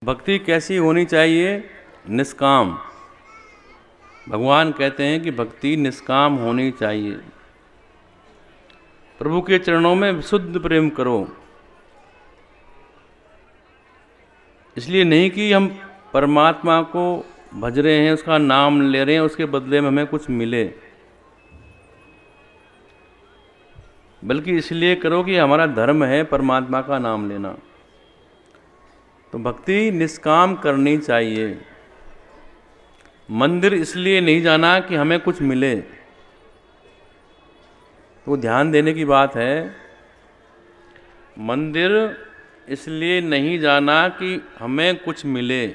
भक्ति कैसी होनी चाहिए? निष्काम। भगवान कहते हैं कि भक्ति निष्काम होनी चाहिए। प्रभु के चरणों में विशुद्ध प्रेम करो। इसलिए नहीं कि हम परमात्मा को भज रहे हैं, उसका नाम ले रहे हैं, उसके बदले में हमें कुछ मिले, बल्कि इसलिए करो कि हमारा धर्म है परमात्मा का नाम लेना। तो भक्ति निष्काम करनी चाहिए। मंदिर इसलिए नहीं जाना कि हमें कुछ मिले, तो ध्यान देने की बात है। मंदिर इसलिए नहीं जाना कि हमें कुछ मिले,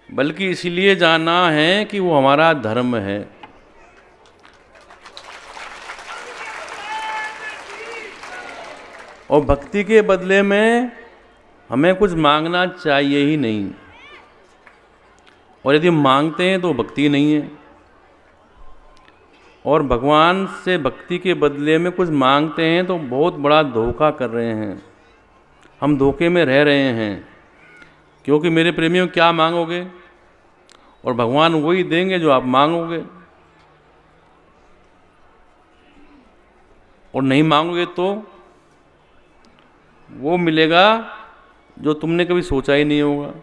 बल्कि इसलिए जाना है कि वो हमारा धर्म है। और भक्ति के बदले में हमें कुछ मांगना चाहिए ही नहीं। और यदि मांगते हैं तो भक्ति नहीं है। और भगवान से भक्ति के बदले में कुछ मांगते हैं तो बहुत बड़ा धोखा कर रहे हैं। हम धोखे में रह रहे हैं, क्योंकि मेरे प्रेमियों क्या मांगोगे, और भगवान वही देंगे जो आप मांगोगे। और नहीं मांगोगे तो वो मिलेगा जो तुमने कभी सोचा ही नहीं होगा।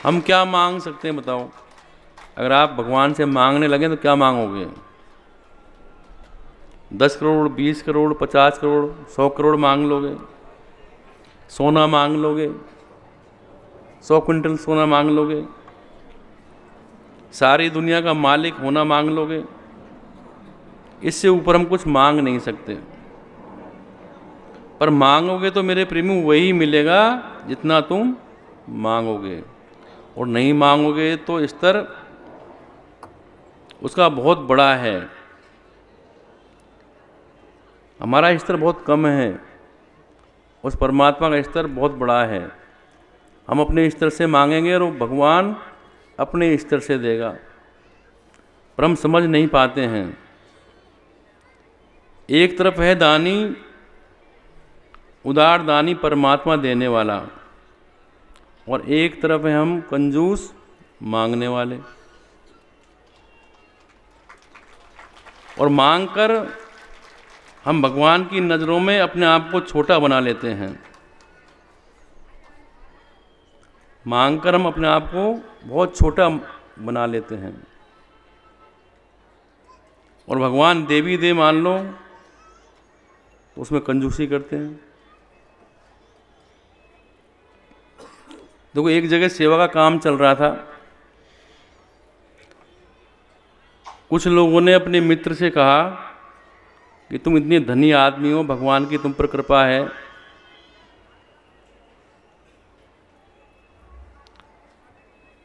हम क्या मांग सकते हैं बताओ? अगर आप भगवान से मांगने लगे तो क्या मांगोगे? 10 करोड़, 20 करोड़, 50 करोड़, 100 करोड़ मांग लोगे? सोना मांग लोगे? 100 क्विंटल सोना मांग लोगे? सारी दुनिया का मालिक होना मांग लोगे? इससे ऊपर हम कुछ मांग नहीं सकते। पर मांगोगे तो मेरे प्रेमी वही मिलेगा जितना तुम मांगोगे। और नहीं मांगोगे तो स्तर उसका बहुत बड़ा है। हमारा स्तर बहुत कम है, उस परमात्मा का स्तर बहुत बड़ा है। हम अपने स्तर से मांगेंगे और भगवान अपने स्तर से देगा, पर हम समझ नहीं पाते हैं। एक तरफ है दानी, उदार दानी परमात्मा देने वाला, और एक तरफ है हम कंजूस मांगने वाले। और मांगकर हम भगवान की नज़रों में अपने आप को छोटा बना लेते हैं। मांगकर हम अपने आप को बहुत छोटा बना लेते हैं। और भगवान देवी दे मान लो तो उसमें कंजूसी करते हैं। देखो, एक जगह सेवा का काम चल रहा था। कुछ लोगों ने अपने मित्र से कहा कि तुम इतने धनी आदमी हो, भगवान की तुम पर कृपा है,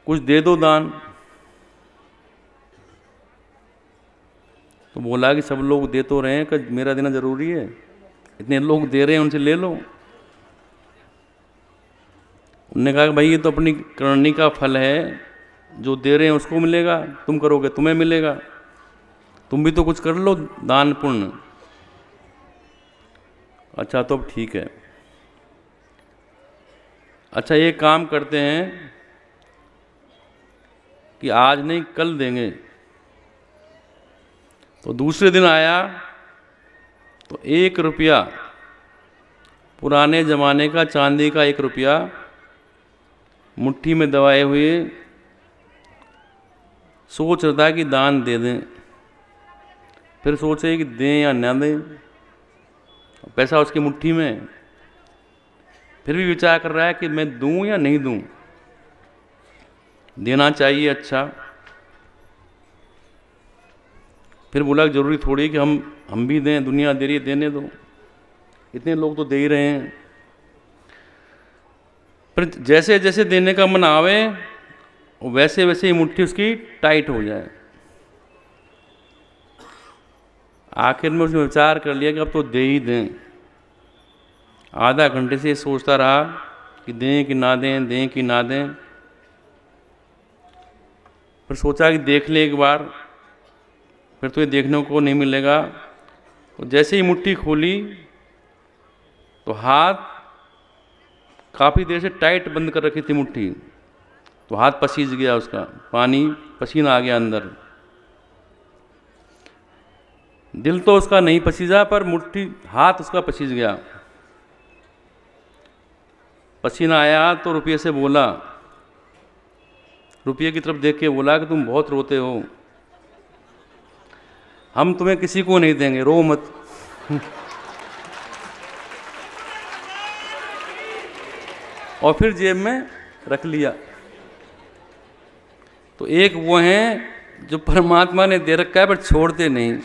कुछ दे दो दान। तो बोला कि सब लोग दे तो रहे हैं, कि मेरा देना जरूरी है? इतने लोग दे रहे हैं, उनसे ले लो। उन्होंने कहा कि भाई ये तो अपनी करनी का फल है, जो दे रहे हैं उसको मिलेगा, तुम करोगे तुम्हें मिलेगा, तुम भी तो कुछ कर लो दान पुण्य। अच्छा, तो अब ठीक है। अच्छा, ये काम करते हैं कि आज नहीं कल देंगे। तो दूसरे दिन आया तो 1 रुपया, पुराने ज़माने का चांदी का 1 रुपया मुट्ठी में दबाए हुए सोच रहा था कि दान दे दें। फिर सोचे कि दें या ना दें, पैसा उसकी मुट्ठी में। फिर भी विचार कर रहा है कि मैं दूं या नहीं दूं, देना चाहिए। अच्छा, फिर बोला जरूरी थोड़ी कि हम भी दें, दुनिया दे रही है, देने दो, इतने लोग तो दे ही रहे हैं। पर जैसे जैसे देने का मन आवे वैसे वैसे ही मुट्ठी उसकी टाइट हो जाए। आखिर में उसने विचार कर लिया कि अब तो दे ही दें। आधा घंटे से सोचता रहा कि दें कि ना दें, दें कि ना दें। फिर सोचा कि देख ले एक बार, फिर तो ये देखने को नहीं मिलेगा। तो जैसे ही मुट्ठी खोली तो हाथ काफ़ी देर से टाइट बंद कर रखी थी मुट्ठी, तो हाथ पसीज गया उसका, पानी पसीना आ गया अंदर। दिल तो उसका नहीं पसीजा पर मुट्ठी हाथ उसका पसीज गया। पसीना आया तो रुपये से बोला, रुपये की तरफ देख के बोला कि तुम बहुत रोते हो, हम तुम्हें किसी को नहीं देंगे, रो मत। और फिर जेब में रख लिया। तो एक वो हैं जो परमात्मा ने दे रखा है पर छोड़ते नहीं।